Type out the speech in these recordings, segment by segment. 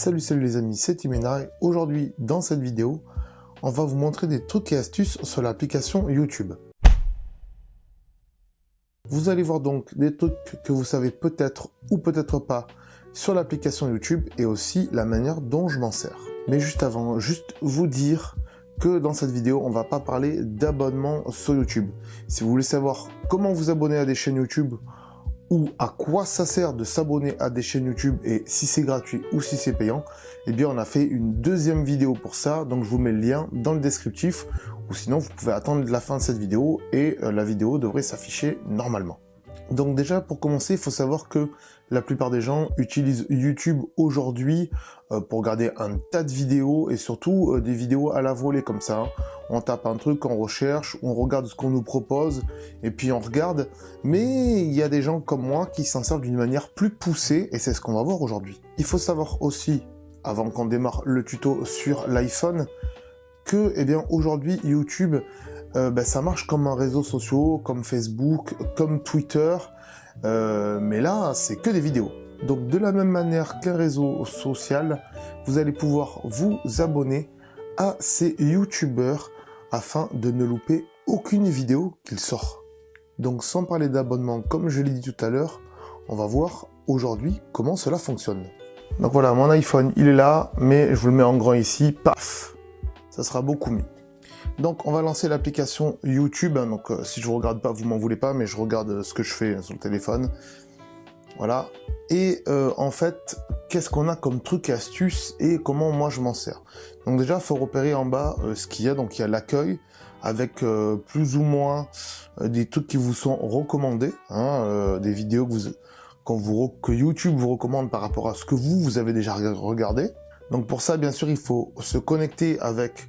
Salut les amis, c'est Timena. Aujourd'hui, dans cette vidéo, on va vous montrer des trucs et astuces sur l'application YouTube. Vous allez voir donc des trucs que vous savez peut-être ou peut-être pas sur l'application YouTube et aussi la manière dont je m'en sers. Mais juste avant, juste vous dire que dans cette vidéo, on va pas parler d'abonnement sur YouTube. Si vous voulez savoir comment vous abonner à des chaînes YouTube ou à quoi ça sert de s'abonner à des chaînes YouTube et si c'est gratuit ou si c'est payant, eh bien on a fait une deuxième vidéo pour ça, donc je vous mets le lien dans le descriptif, ou sinon vous pouvez attendre la fin de cette vidéo et la vidéo devrait s'afficher normalement. Donc déjà pour commencer, il faut savoir que la plupart des gens utilisent YouTube aujourd'hui pour regarder un tas de vidéos et surtout des vidéos à la volée comme ça. On tape un truc, on recherche, on regarde ce qu'on nous propose et puis on regarde. Mais il y a des gens comme moi qui s'en servent d'une manière plus poussée et c'est ce qu'on va voir aujourd'hui. Il faut savoir aussi, avant qu'on démarre le tuto sur l'iPhone, que eh bien aujourd'hui YouTube ça marche comme un réseau social, comme Facebook, comme Twitter, mais là c'est que des vidéos. Donc de la même manière qu'un réseau social, vous allez pouvoir vous abonner à ces YouTubeurs afin de ne louper aucune vidéo qu'il sort. Donc sans parler d'abonnement, comme je l'ai dit tout à l'heure, on va voir aujourd'hui comment cela fonctionne. Donc voilà, mon iPhone il est là, mais je vous le mets en grand ici, paf, ça sera beaucoup mieux. Donc on va lancer l'application YouTube, donc si je vous regarde pas, vous m'en voulez pas, mais je regarde ce que je fais sur le téléphone. Voilà. Et en fait, qu'est-ce qu'on a comme truc et astuces et comment moi je m'en sers. Donc déjà, il faut repérer en bas ce qu'il y a. Donc il y a l'accueil avec plus ou moins des trucs qui vous sont recommandés, des vidéos que YouTube vous recommande par rapport à ce que vous avez déjà regardé. Donc pour ça, bien sûr, il faut se connecter avec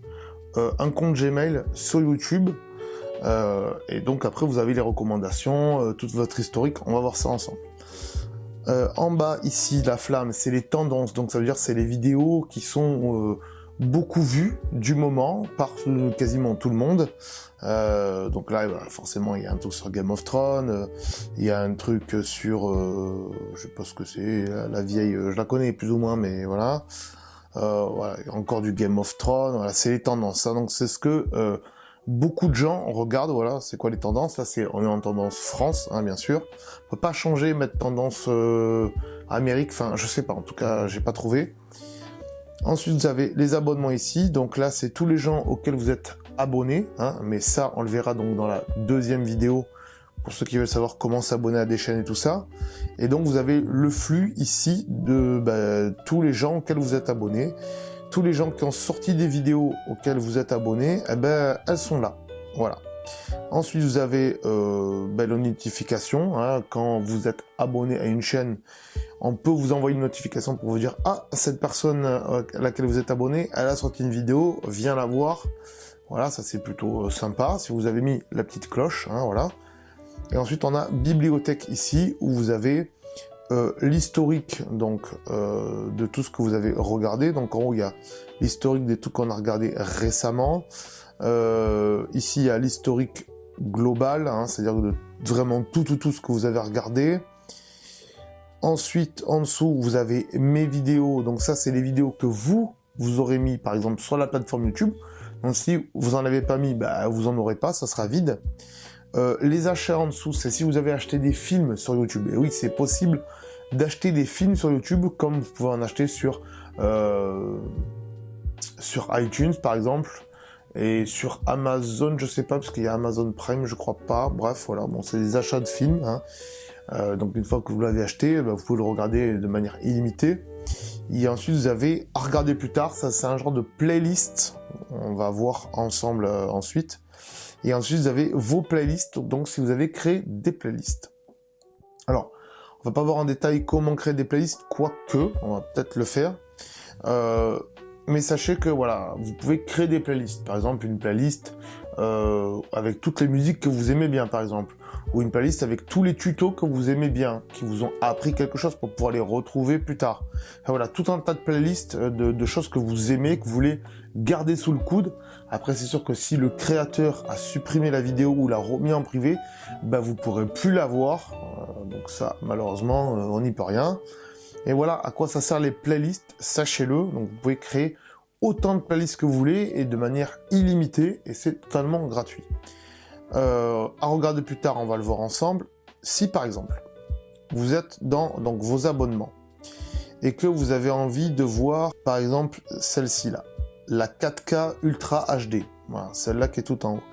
un compte Gmail sur YouTube et donc après vous avez les recommandations, toute votre historique, on va voir ça ensemble. En bas ici la flamme c'est les tendances, donc ça veut dire c'est les vidéos qui sont beaucoup vues du moment par quasiment tout le monde. Donc là forcément il y a un truc sur Game of Thrones, il y a un truc sur je sais pas ce que c'est, la vieille, je la connais plus ou moins mais voilà. Voilà, encore du Game of Thrones, voilà, c'est les tendances, hein, donc c'est ce que beaucoup de gens regardent, voilà, c'est quoi les tendances, là on est en tendance France, hein, bien sûr, on peut pas changer, mettre tendance Amérique, enfin je sais pas, en tout cas j'ai pas trouvé. Ensuite vous avez les abonnements ici, donc là c'est tous les gens auxquels vous êtes abonnés, hein, mais ça on le verra donc dans la deuxième vidéo, pour ceux qui veulent savoir comment s'abonner à des chaînes et tout ça. Et donc vous avez le flux ici de tous les gens auxquels vous êtes abonnés. Tous les gens qui ont sorti des vidéos auxquelles vous êtes abonnés, elles sont là. Voilà. Ensuite vous avez les notifications. Hein, quand vous êtes abonné à une chaîne, on peut vous envoyer une notification pour vous dire « Ah, cette personne à laquelle vous êtes abonné, elle a sorti une vidéo, viens la voir. » Voilà, ça c'est plutôt sympa. Si vous avez mis la petite cloche, hein, voilà. Et ensuite on a bibliothèque ici où vous avez l'historique donc de tout ce que vous avez regardé. Donc en haut il y a l'historique des trucs qu'on a regardé récemment. Ici il y a l'historique global, hein, c'est-à-dire de vraiment tout ce que vous avez regardé. Ensuite en dessous vous avez mes vidéos, donc ça c'est les vidéos que vous aurez mis par exemple sur la plateforme YouTube. Donc si vous en avez pas mis, vous en aurez pas, ça sera vide. Les achats en dessous, c'est si vous avez acheté des films sur YouTube. Et oui, c'est possible d'acheter des films sur YouTube comme vous pouvez en acheter sur iTunes par exemple. Et sur Amazon, je sais pas, parce qu'il y a Amazon Prime, je crois pas. Bref, voilà, bon, c'est des achats de films. Hein. Donc une fois que vous l'avez acheté, vous pouvez le regarder de manière illimitée. Et ensuite, vous avez à regarder plus tard. Ça, c'est un genre de playlist. On va voir ensemble ensuite. Et ensuite, vous avez vos playlists, donc si vous avez créé des playlists. Alors, on va pas voir en détail comment créer des playlists, quoique, on va peut-être le faire. Mais sachez que, voilà, vous pouvez créer des playlists. Par exemple, une playlist avec toutes les musiques que vous aimez bien, par exemple. Ou une playlist avec tous les tutos que vous aimez bien, qui vous ont appris quelque chose pour pouvoir les retrouver plus tard. Enfin, voilà, tout un tas de playlists de choses que vous aimez, que vous voulez garder sous le coude. Après, c'est sûr que si le créateur a supprimé la vidéo ou l'a remis en privé, vous pourrez plus la voir. Donc ça, malheureusement, on n'y peut rien. Et voilà à quoi ça sert les playlists, sachez-le. Donc vous pouvez créer autant de playlists que vous voulez et de manière illimitée, et c'est totalement gratuit. À regarder plus tard, on va le voir ensemble. Si par exemple, vous êtes dans donc, vos abonnements, et que vous avez envie de voir, par exemple, celle-ci là, la 4K Ultra HD, voilà, celle-là qui est tout en haut,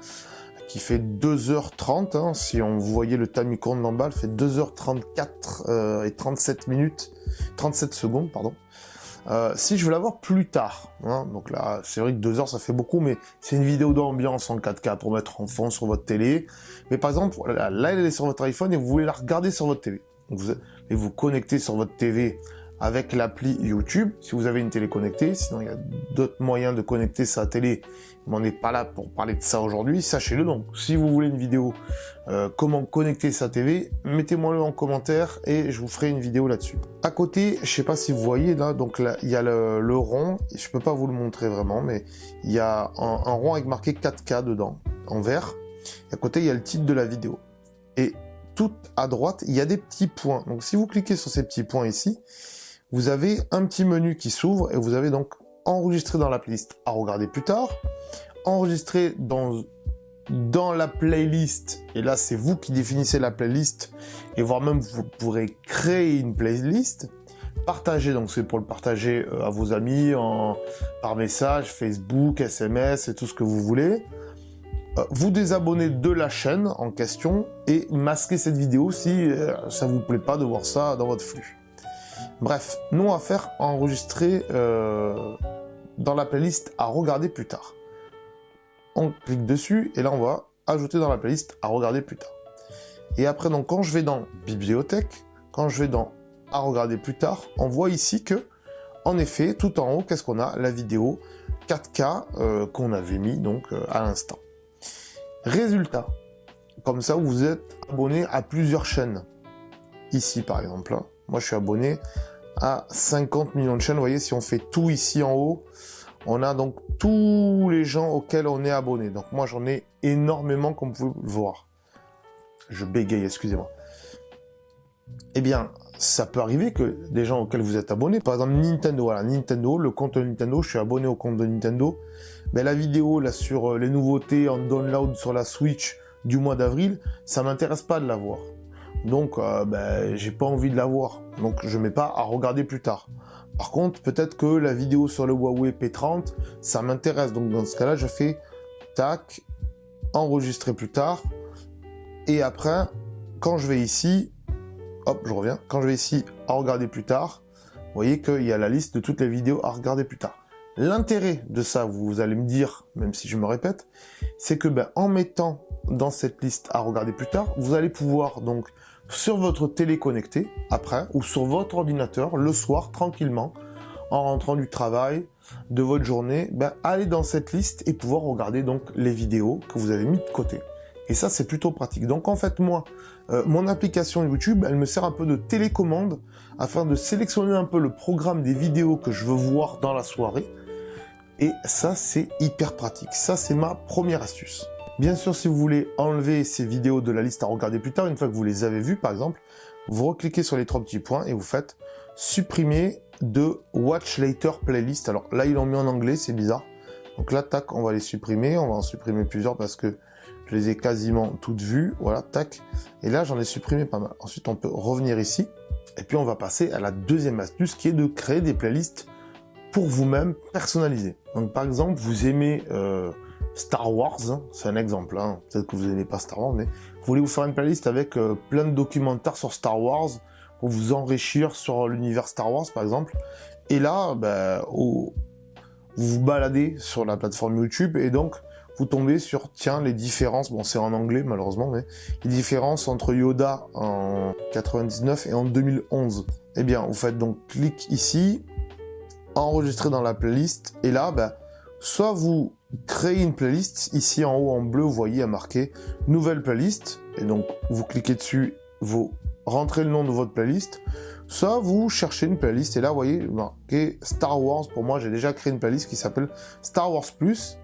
qui fait 2h30, hein, si on voyait le timecode d'en bas, elle fait 2h34 et 37 minutes, 37 secondes, pardon. Si je veux la voir plus tard, hein, donc là, c'est vrai que 2 heures, ça fait beaucoup, mais c'est une vidéo d'ambiance en 4K pour mettre en fond sur votre télé. Mais par exemple, là, elle est sur votre iPhone et vous voulez la regarder sur votre télé. Donc vous allez vous connecter sur votre TV avec l'appli YouTube, si vous avez une télé connectée. Sinon, il y a d'autres moyens de connecter sa télé, mais on n'est pas là pour parler de ça aujourd'hui, sachez-le. Donc, si vous voulez une vidéo comment connecter sa TV, mettez-moi-le en commentaire et je vous ferai une vidéo là-dessus. À côté, je sais pas si vous voyez là, donc là, il y a le rond, je peux pas vous le montrer vraiment, mais il y a un rond avec marqué 4K dedans, en vert, et à côté, il y a le titre de la vidéo. Et tout à droite, il y a des petits points. Donc, si vous cliquez sur ces petits points ici, vous avez un petit menu qui s'ouvre et vous avez donc enregistré dans la playlist à regarder plus tard, enregistré dans la playlist, et là c'est vous qui définissez la playlist, et voire même vous pourrez créer une playlist, partager, donc c'est pour le partager à vos amis, par message, Facebook, SMS et tout ce que vous voulez, vous désabonner de la chaîne en question, et masquer cette vidéo si ça vous plaît pas de voir ça dans votre flux. Bref, nous on va faire enregistrer dans la playlist à regarder plus tard. On clique dessus et là on va ajouter dans la playlist à regarder plus tard. Et après donc quand je vais dans bibliothèque, quand je vais dans à regarder plus tard, on voit ici que en effet tout en haut qu'est-ce qu'on a? La vidéo 4K qu'on avait mis donc à l'instant. Résultat, comme ça vous êtes abonné à plusieurs chaînes. Ici par exemple, là, moi je suis abonné à 50 millions de chaînes. Vous voyez, si on fait tout ici en haut, on a donc tous les gens auxquels on est abonné. Donc moi j'en ai énormément comme vous pouvez le voir. Je bégaye, excusez-moi. Eh bien, ça peut arriver que des gens auxquels vous êtes abonné, par exemple Nintendo, voilà, Nintendo, le compte de Nintendo, je suis abonné au compte de Nintendo, mais la vidéo là sur les nouveautés en download sur la Switch du mois d'avril, ça m'intéresse pas de la voir. Donc, j'ai pas envie de la voir. Donc, je mets pas à regarder plus tard. Par contre, peut-être que la vidéo sur le Huawei P30, ça m'intéresse. Donc, dans ce cas-là, je fais tac, enregistrer plus tard. Et après, quand je vais ici, hop, je reviens. Quand je vais ici à regarder plus tard, vous voyez qu'il y a la liste de toutes les vidéos à regarder plus tard. L'intérêt de ça, vous allez me dire, même si je me répète, c'est que en mettant dans cette liste à regarder plus tard, vous allez pouvoir donc sur votre télé connectée après ou sur votre ordinateur le soir tranquillement en rentrant du travail de votre journée, aller dans cette liste et pouvoir regarder donc les vidéos que vous avez mis de côté. Et ça c'est plutôt pratique. Donc en fait moi, mon application YouTube, elle me sert un peu de télécommande afin de sélectionner un peu le programme des vidéos que je veux voir dans la soirée. Et ça c'est hyper pratique. Ça c'est ma première astuce. Bien sûr, si vous voulez enlever ces vidéos de la liste à regarder plus tard, une fois que vous les avez vues, par exemple, vous recliquez sur les 3 petits points et vous faites supprimer de Watch Later Playlist. Alors là, ils l'ont mis en anglais, c'est bizarre. Donc là, tac, on va les supprimer. On va en supprimer plusieurs parce que je les ai quasiment toutes vues. Voilà, tac. Et là, j'en ai supprimé pas mal. Ensuite, on peut revenir ici. Et puis, on va passer à la deuxième astuce qui est de créer des playlists pour vous-même personnalisées. Donc, par exemple, vous aimez... Star Wars, hein, c'est un exemple, hein. Peut-être que vous n'aimez pas Star Wars, mais vous voulez vous faire une playlist avec plein de documentaires sur Star Wars pour vous enrichir sur l'univers Star Wars par exemple, et là vous vous baladez sur la plateforme YouTube et donc vous tombez sur, tiens, les différences, bon c'est en anglais malheureusement, mais les différences entre Yoda en 99 et en 2011. Eh bien vous faites donc clic ici, enregistrer dans la playlist, et là soit vous créez une playlist, ici en haut en bleu vous voyez marqué nouvelle playlist, et donc vous cliquez dessus, vous rentrez le nom de votre playlist, soit vous cherchez une playlist, et là vous voyez marqué Star Wars. Pour moi j'ai déjà créé une playlist qui s'appelle Star Wars Plus.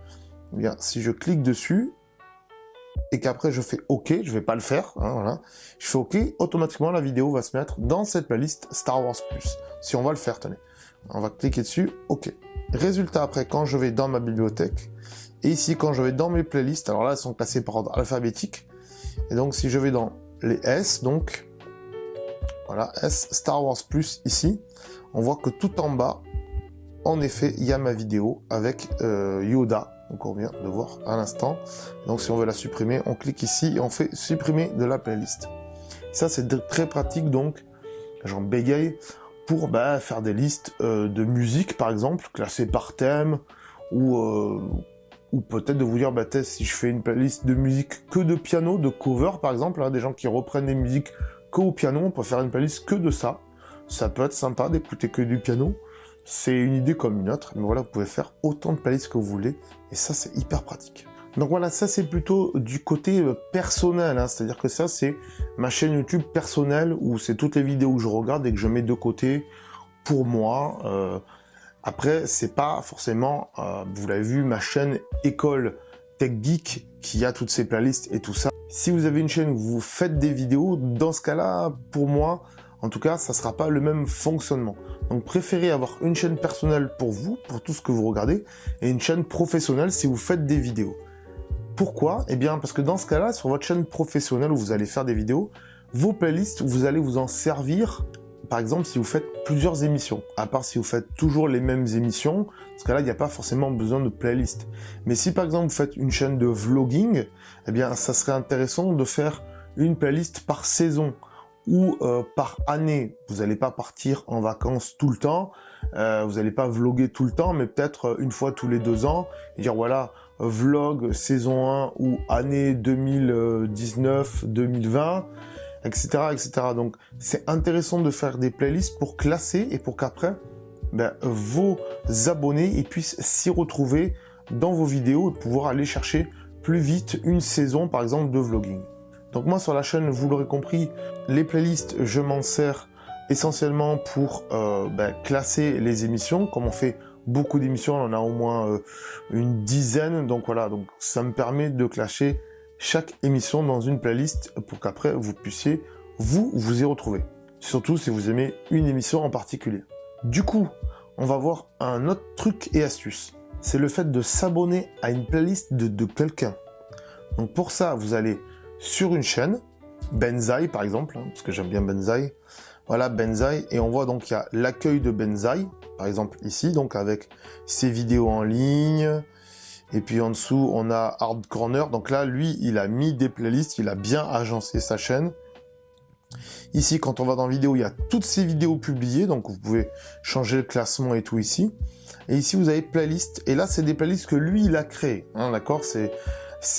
Eh bien si je clique dessus, et qu'après je fais OK, je vais pas le faire, hein, voilà. Je fais OK, automatiquement la vidéo va se mettre dans cette playlist Star Wars+. Si on va le faire, tenez. On va cliquer dessus, OK. Résultat après, quand je vais dans ma bibliothèque, et ici quand je vais dans mes playlists, alors là elles sont classées par ordre alphabétique, et donc si je vais dans les S, donc, voilà, S Star Wars+, ici, on voit que tout en bas, en effet, il y a ma vidéo avec Yoda, donc on vient de voir à l'instant. Donc si on veut la supprimer, on clique ici et on fait supprimer de la playlist. Ça c'est très pratique, donc j'en bégaye pour faire des listes de musique par exemple, classées par thème, ou peut-être de vous dire, si je fais une playlist de musique que de piano, de cover par exemple, hein, des gens qui reprennent des musiques que au piano, on peut faire une playlist que de ça. Ça peut être sympa d'écouter que du piano. C'est une idée comme une autre, mais voilà, vous pouvez faire autant de playlists que vous voulez, et ça, c'est hyper pratique. Donc voilà, ça, c'est plutôt du côté personnel, hein, c'est-à-dire que ça, c'est ma chaîne YouTube personnelle, où c'est toutes les vidéos que je regarde et que je mets de côté pour moi. Après, c'est pas forcément, vous l'avez vu, ma chaîne École Tech Geek, qui a toutes ces playlists et tout ça. Si vous avez une chaîne où vous faites des vidéos, dans ce cas-là, pour moi, en tout cas, ça ne sera pas le même fonctionnement. Donc préférez avoir une chaîne personnelle pour vous, pour tout ce que vous regardez, et une chaîne professionnelle si vous faites des vidéos. Pourquoi? Eh bien, parce que dans ce cas-là, sur votre chaîne professionnelle où vous allez faire des vidéos, vos playlists, vous allez vous en servir, par exemple, si vous faites plusieurs émissions. À part si vous faites toujours les mêmes émissions, dans ce cas-là, il n'y a pas forcément besoin de playlist. Mais si par exemple vous faites une chaîne de vlogging, eh bien, ça serait intéressant de faire une playlist par saison ou par année. Vous n'allez pas partir en vacances tout le temps, vous n'allez pas vlogger tout le temps, mais peut-être une fois tous les 2 ans, et dire voilà, vlog saison 1 ou année 2019-2020, etc., etc. Donc c'est intéressant de faire des playlists pour classer et pour qu'après, vos abonnés puissent s'y retrouver dans vos vidéos et pouvoir aller chercher plus vite une saison, par exemple, de vlogging. Donc moi sur la chaîne, vous l'aurez compris, les playlists, je m'en sers essentiellement pour classer les émissions. Comme on fait beaucoup d'émissions, on en a au moins une dizaine, donc voilà, donc ça me permet de clasher chaque émission dans une playlist pour qu'après vous puissiez vous y retrouver. Surtout si vous aimez une émission en particulier. Du coup, on va voir un autre truc et astuce. C'est le fait de s'abonner à une playlist de quelqu'un. Donc pour ça, vous allez sur une chaîne, Benzaï par exemple, hein, parce que j'aime bien Benzaï. Voilà Benzaï, et on voit donc il y a l'accueil de Benzaï, par exemple ici, donc avec ses vidéos en ligne. Et puis en dessous, on a Hard Corner. Donc là, lui, il a mis des playlists, il a bien agencé sa chaîne. Ici, quand on va dans vidéo, il y a toutes ces vidéos publiées, donc vous pouvez changer le classement et tout ici. Et ici, vous avez playlist. Et là, c'est des playlists que lui, il a créées. Hein, d'accord, c'est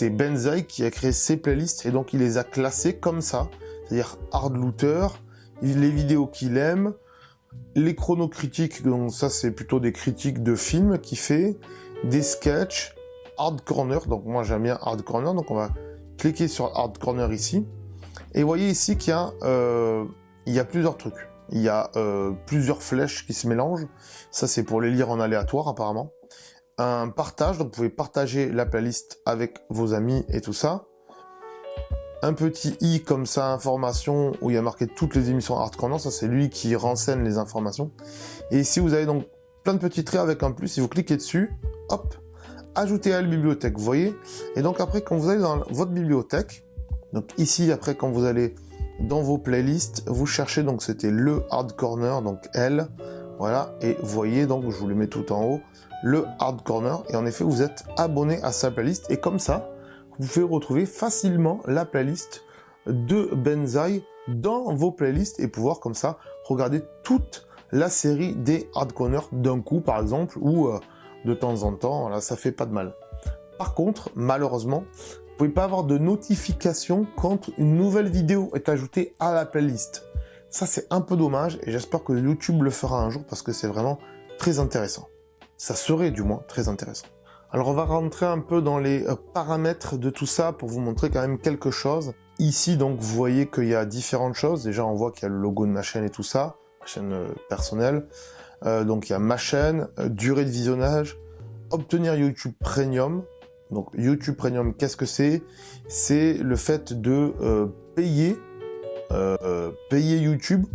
Benzaï qui a créé ces playlists et donc il les a classées comme ça. C'est-à-dire Hard Looter, les vidéos qu'il aime, les chronocritiques, donc ça c'est plutôt des critiques de films qu'il fait, des sketchs, Hard Corner, donc moi j'aime bien Hard Corner, donc on va cliquer sur Hard Corner ici. Et vous voyez ici qu'il y a plusieurs trucs. Il y a plusieurs flèches qui se mélangent. Ça c'est pour les lire en aléatoire apparemment. Un partage, donc vous pouvez partager la playlist avec vos amis et tout ça. Un petit i comme ça, information, où il y a marqué toutes les émissions Hard Corner, ça c'est lui qui renseigne les informations. Et ici vous avez donc plein de petits traits avec un plus, si vous cliquez dessus, hop, ajouter à la bibliothèque, vous voyez. Et donc après quand vous allez dans votre bibliothèque, donc ici après quand vous allez dans vos playlists, vous cherchez, donc c'était le Hard Corner, donc L, voilà, et vous voyez, donc je vous le mets tout en haut, le Hard Corner, et en effet vous êtes abonné à sa playlist, et comme ça, vous pouvez retrouver facilement la playlist de Benzaï dans vos playlists, et pouvoir comme ça regarder toute la série des Hard Corner d'un coup par exemple, ou de temps en temps, voilà, ça fait pas de mal. Par contre, malheureusement, vous pouvez pas avoir de notification quand une nouvelle vidéo est ajoutée à la playlist. Ça c'est un peu dommage, et j'espère que YouTube le fera un jour parce que c'est vraiment très intéressant. Ça serait du moins très intéressant. Alors on va rentrer un peu dans les paramètres de tout ça pour vous montrer quand même quelque chose. Ici donc vous voyez qu'il y a différentes choses. Déjà on voit qu'il y a le logo de ma chaîne et tout ça, ma chaîne personnelle. Donc il y a ma chaîne, durée de visionnage, obtenir YouTube Premium. Donc YouTube Premium, qu'est-ce que c'est? C'est le fait de payer YouTube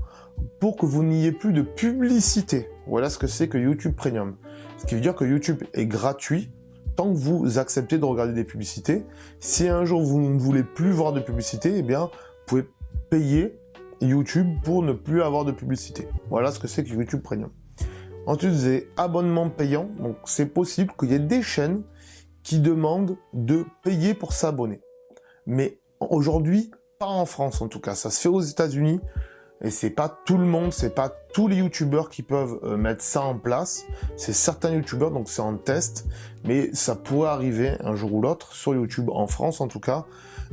pour que vous n'ayez plus de publicité. Voilà ce que c'est que YouTube Premium. Ce qui veut dire que YouTube est gratuit tant que vous acceptez de regarder des publicités. Si un jour vous ne voulez plus voir de publicité, eh bien, vous pouvez payer YouTube pour ne plus avoir de publicité. Voilà ce que c'est que YouTube Premium. Ensuite, vous avez abonnement payant. Donc, c'est possible qu'il y ait des chaînes qui demandent de payer pour s'abonner. Mais aujourd'hui, pas en France en tout cas. Ça se fait aux États-Unis. Et c'est pas tout le monde, c'est pas tous les youtubeurs qui peuvent mettre ça en place. C'est certains youtubeurs, donc c'est en test. Mais ça pourrait arriver un jour ou l'autre, sur YouTube, en France en tout cas.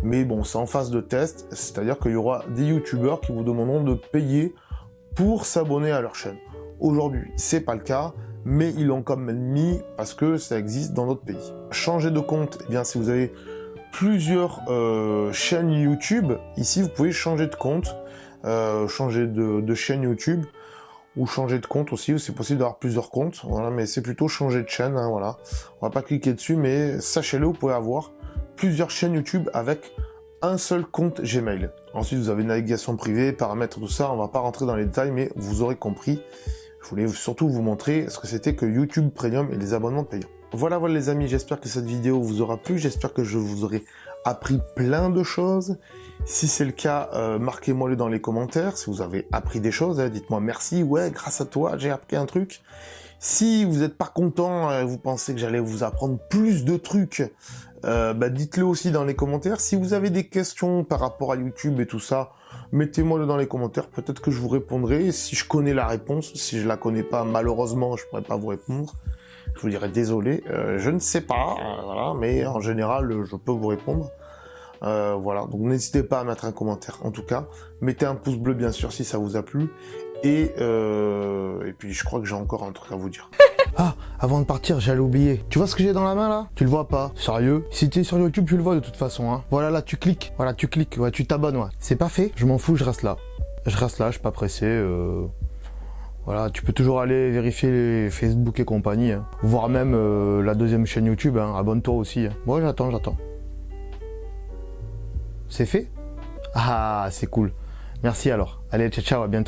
Mais bon, c'est en phase de test. C'est-à-dire qu'il y aura des youtubeurs qui vous demanderont de payer pour s'abonner à leur chaîne. Aujourd'hui, c'est pas le cas, mais ils l'ont quand même mis parce que ça existe dans d'autres pays. Changer de compte, eh bien si vous avez plusieurs chaînes YouTube, ici vous pouvez changer de compte. Changer de chaîne YouTube ou changer de compte aussi, c'est possible d'avoir plusieurs comptes, voilà, mais c'est plutôt changer de chaîne, hein, voilà. On va pas cliquer dessus, mais sachez-le, vous pouvez avoir plusieurs chaînes YouTube avec un seul compte Gmail. Ensuite, vous avez navigation privée, paramètres, tout ça, on va pas rentrer dans les détails, mais vous aurez compris. Je voulais surtout vous montrer ce que c'était que YouTube Premium et les abonnements payants. Voilà les amis, j'espère que cette vidéo vous aura plu, j'espère que je vous aurai appris plein de choses. Si c'est le cas, marquez-moi-le dans les commentaires. Si vous avez appris des choses, dites-moi merci, ouais, grâce à toi, j'ai appris un truc. Si vous n'êtes pas content, vous pensez que j'allais vous apprendre plus de trucs, dites-le aussi dans les commentaires. Si vous avez des questions par rapport à YouTube et tout ça, mettez-moi-le dans les commentaires. Peut-être que je vous répondrai si je connais la réponse. Si je la connais pas, malheureusement, je pourrais pas vous répondre. Je vous dirais désolé, je ne sais pas, voilà, mais en général, je peux vous répondre. Voilà, donc n'hésitez pas à mettre un commentaire. En tout cas, mettez un pouce bleu bien sûr si ça vous a plu. Et puis je crois que j'ai encore un truc à vous dire. Ah, avant de partir, j'allais oublier. Tu vois ce que j'ai dans la main là? Tu le vois pas? Sérieux? Si t'es sur YouTube, tu le vois de toute façon. Hein. Voilà, là, tu cliques. Voilà, tu cliques. Ouais, tu t'abonnes. Ouais. C'est pas fait. Je m'en fous, je reste là. Je reste là, je suis pas pressé. Voilà, tu peux toujours aller vérifier les Facebook et compagnie. Hein. Voire même la deuxième chaîne YouTube. Hein. Abonne-toi aussi. Hein. Bon, j'attends. C'est fait? Ah, c'est cool. Merci alors. Allez, ciao, ciao, à bientôt.